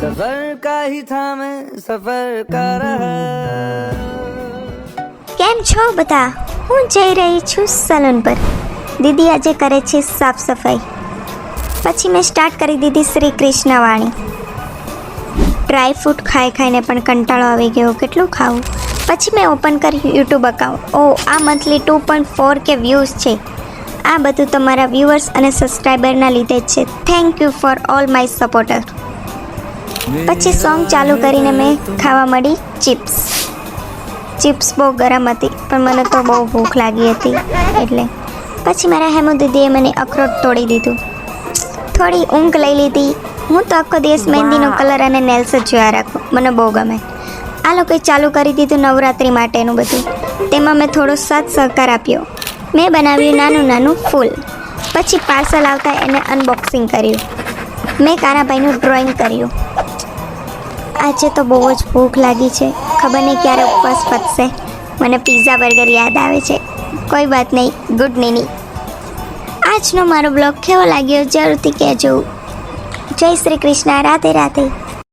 सफर का ही था मैं सफर का रहा। કેમ છો બધા? હું જઈ રહી છું સલૂન પર. દીદી આજે કરે છે સાફ સફાઈ. પછી મેં સ્ટાર્ટ કરી દીધી શ્રી કૃષ્ણ વાણી. ડ્રાય ફ્રૂટ ખાઈને પણ કંટાળો આવી ગયો, કેટલું ખાવું. પછી મેં ઓપન કર્યું યુટ્યુબ એકાઉન્ટ. આ મંથલી 2.4K વ્યૂઝ છે. આ બધું તમારા વ્યૂઅર્સ અને સબસ્ક્રાઈબરના લીધે જ છે. Thank you for all my supporter. પછી સોંગ ચાલુ કરીને મેં ખાવા મળી ચિપ્સ. ચિપ્સ બહુ ગરમ હતી પણ મને તો બહુ ભૂખ લાગી હતી એટલે. પછી મારા હેમુ દીદીએ મને અખરોટ તોડી દીધું. થોડી ઊંઘ લઈ લીધી. હું તો આખો દિવસ મહેંદીનો કલર અને નેલ્સ જ જોયા રાખું, મને બહુ ગમે. આ લોકોએ ચાલુ કરી દીધું નવરાત્રિ માટેનું બધું. તેમાં મેં થોડો સાથ સહકાર આપ્યો. મેં બનાવ્યું નાનું નાનું ફૂલ. પછી પાર્સલ આવતા એને અનબોક્સિંગ કર્યું. મેં કાનાભાઈનું ડ્રોઈંગ કર્યું. આજે તો બહુ જ ભૂખ લાગી છે, ખબર નહીં ક્યારે ઉપવાસ પતશે. મને પિઝા બર્ગર યાદ આવે છે. કોઈ વાત નહીં, ગુડ નીની. આજનો મારો બ્લોગ કેવો લાગ્યો જરૂરથી કહેજો. જય શ્રી કૃષ્ણ. રાધે રાધે.